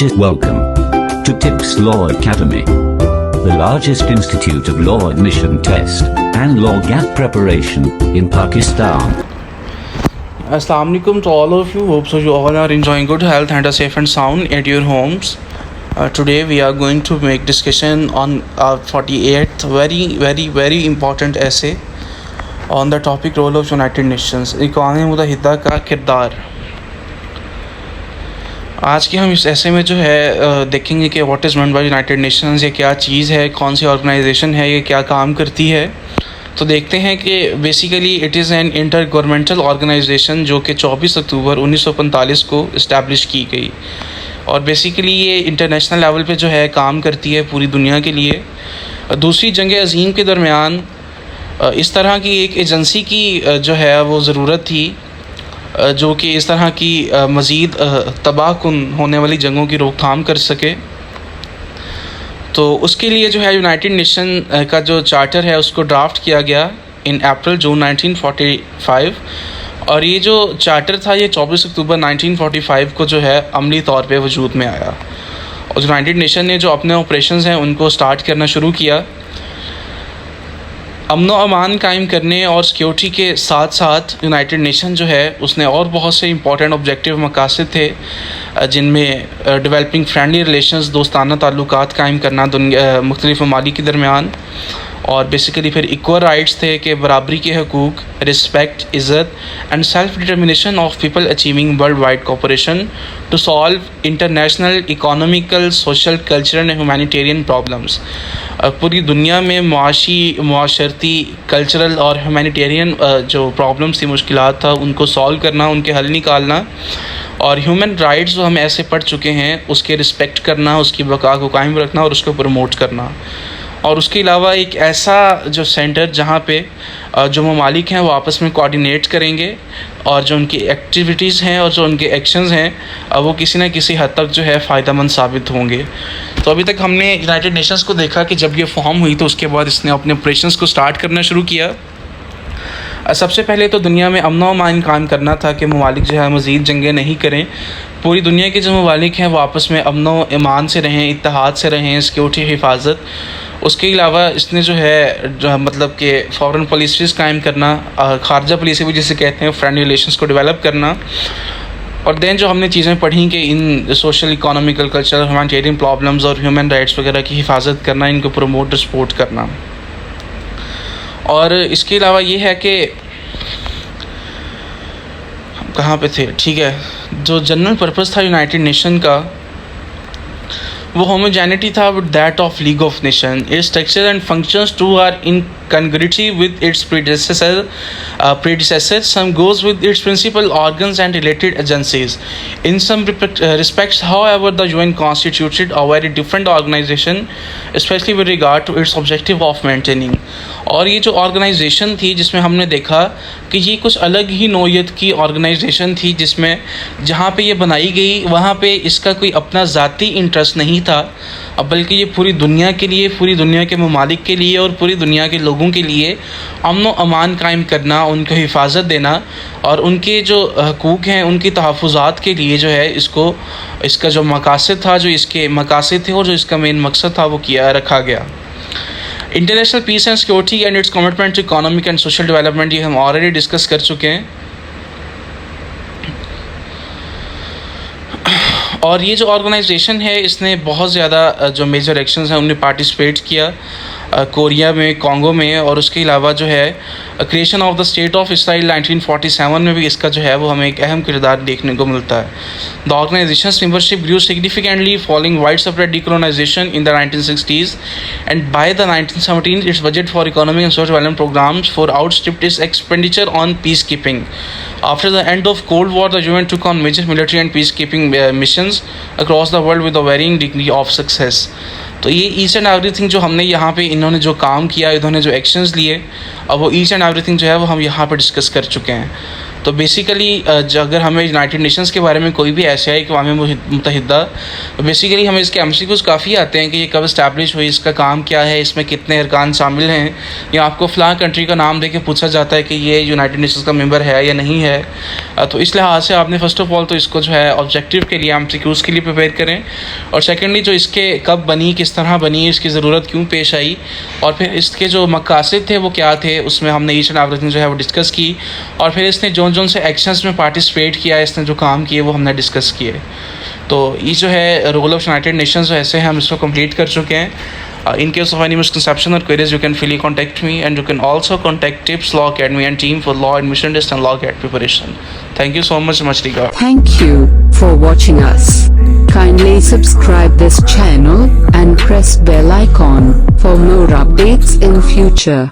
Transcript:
Welcome to TIPS Law Academy, the largest institute of law admission test and law gap preparation in Pakistan. Assalamu alaikum to all of you. Hope so you all are enjoying good health and are safe and sound at your homes. Today we are going to make discussion on 48th very important essay on the topic role of United Nations. इक़वाम मुत्तहिदा का किरदार. आज के हम इस ऐसे में जो है देखेंगे कि what is meant by United Nations, ये क्या चीज़ है, कौन सी ऑर्गेनाइजेशन है, ये क्या काम करती है. तो देखते हैं कि basically it is an intergovernmental organisation जो कि 24 अक्टूबर 1945 को इस्टेब्लिश की गई. और बेसिकली ये इंटरनेशनल लेवल पे जो है काम करती है पूरी दुनिया के लिए. दूसरी जंग अज़ीम के दरमियान इस तरह की एक एजेंसी की जो है वो ज़रूरत थी जो कि इस तरह की मज़ीद तबाहकुन होने वाली जंगों की रोकथाम कर सके. तो उसके लिए जो है यूनाइटेड नेशन का जो चार्टर है उसको ड्राफ्ट किया गया इन अप्रैल जून 1945. और ये जो चार्टर था ये 24 अक्टूबर 1945 को जो है अमली तौर पे वजूद में आया. और यूनाइटेड नेशन ने जो अपने ऑपरेशंस हैं उनको स्टार्ट करना शुरू किया. अमन व अमान कायम करने और सिक्योरिटी के साथ साथ यूनाइटेड नेशन जो है उसने और बहुत से इंपॉर्टेंट ऑब्जेक्टिव मकासद थे जिनमें डेवलपिंग फ्रेंडली रिलेशंस, दोस्ताना ताल्लुकात कायम करना मुख्तलिफ ममालिक के दरमियान. और बेसिकली फिर इक्वल राइट्स थे कि बराबरी के हकूक़, रिस्पेक्ट, इज़्ज़त and self determination of people achieving worldwide cooperation to solve international economical, social, cultural and humanitarian problems. पूरी दुनिया में माशरती, कल्चरल और ह्यूमैनिटेरियन जो प्रॉब्लम्स थी, मुश्किलात था, उनको सॉल्व करना, उनके हल निकालना. और ह्यूमन राइट्स जो हम ऐसे पढ़ चुके हैं उसके रिस्पेक्ट करना, उसकी बका को कायम रखना और उसको प्रमोट करना. और उसके अलावा एक ऐसा जो सेंटर जहाँ पे जो ममालिक हैं वो आपस में कोऑर्डिनेट करेंगे और जो उनकी एक्टिविटीज़ हैं और जो उनके एक्शंस हैं वो किसी न किसी हद तक जो है फ़ायदेमंद साबित होंगे. तो अभी तक हमने यूनाइटेड नेशंस को देखा कि जब ये फॉर्म हुई तो उसके बाद इसने अपने ऑपरेशंस को स्टार्ट करना शुरू किया. सबसे पहले तो दुनिया में अमन व अमान कायम करना था कि ममालिक जो है मज़ीद जंगें नहीं करें. पूरी दुनिया के जो ममालिक हैं वो आपस में अमन व अमान से रहें, इत्तेहाद से रहें, सिक्योरिटी हिफाजत. उसके अलावा इसने जो है मतलब कि फॉरेन पॉलिसीज़ कायम करना, खारजा पॉलिसी भी जिसे कहते हैं, फ्रेंडली रिलेशंस को डेवलप करना. और दैन जो हमने चीज़ें पढ़ी कि इन social, economical, cultural, humanitarian problems और ह्यूमन राइट्स वगैरह की हिफाजत करना, इनको प्रमोट और सपोर्ट करना. और इसके अलावा ये है कि हम कहाँ पे थे, ठीक है, जो जनरल पर्पस था यूनाइटेड नेशन का वो होमोजेनिटी था with that of League of Nation. Its structure and functions to are in congruity with its predecessor. Some goes with its principal organs and related agencies. In some respects, however, the UN constituted a very different organization, especially with regard to its objective of maintaining. और ये जो organisation थी जिसमें हमने देखा कि ये कुछ अलग ही नौयत की ऑर्गेनाइजेशन थी जिसमें जहाँ पे ये बनाई गई वहाँ पे इसका कोई अपना ज़ाती इंटरेस्ट नहीं था, बल्कि ये पूरी दुनिया के लिए, पूरी दुनिया के ममालिक के लिए और पूरी दुनिया के लोगों के लिए अमन व अमान कायम करना, उनको हिफाजत देना और उनके जो हकूक़ हैं उनकी तहफ़्फ़ुज़ात के लिए जो है इसका जो मकासद था, जो इसके मकासद थे और जो इसका मेन मकसद था वो रखा गया. International peace and security and its commitment to economic and social development, ये हम ऑलरेडी डिस्कस कर चुके हैं. और ये जो ऑर्गेनाइजेशन है इसने बहुत ज़्यादा जो मेजर एक्शंस हैं उनमें पार्टिसिपेट किया, कोरिया में, कॉन्गो में. और उसके अलावा जो है creation of the state of Israel 1947 में भी इसका जो है वो हमें एक अहम किरदार देखने को मिलता है. The organization's membership grew significantly following widespread decolonization in the 1960s and by the 1917 its budget for economic and social development programmes for outstripped its expenditure on peacekeeping. After the end of Cold War, the UN took on major military and peacekeeping missions across the world with a varying degree of success. तो ये each and everything जो हमने यहाँ पे इन्होंने जो काम किया, इन्होंने जो एक्शंस लिए, अब वो ईच एंड एवरीथिंग जो है वो हम यहाँ पे डिस्कस कर चुके हैं. तो बेसिकली अगर हमें यूनाइटेड नेशंस के बारे में कोई भी ऐसे है कि अक़वाम मुत्तहिदा, बेसिकली हमें इसके MCQs काफ़ी आते हैं कि ये कब इस्टेब्लिश हुई, इसका काम क्या है, इसमें कितने अरकान शामिल हैं, या आपको फ़लाँ कंट्री का नाम दे के पूछा जाता है कि ये यूनाइटेड नेशंस का मेंबर है या नहीं है। तो इस लिहाज से आपने फ़र्स्ट ऑफ़ ऑल तो इसको जो है ऑब्जेक्टिव के लिए MCQs के लिए प्रिपेयर करें, और सेकेंडली जो इसके कब बनी, किस तरह बनी, इसकी ज़रूरत क्यों पेश आई, और फिर इसके जो मकासद थे वो क्या थे, उसमें हमने ईच एंड एवरीथिंग जो है वो डिस्कस की, और फिर इसने जोन से एक्शंस में पार्टिसिपेट किया, इसने जो काम किए वो हमने डिस्कस किए। तो ये जो है रोल ऑफ यूनाइटेड नेशंस ऐसे हैं, हम इसको कंप्लीट कर चुके हैं। In case of any misconception or queries, you can freely contact me, and you can also contact TIPS Law Academy and team for law admission test and law GAT preparation. Thank you so much regard. Thank you for watching us. Kindly subscribe this channel and press bell icon for more updates in future.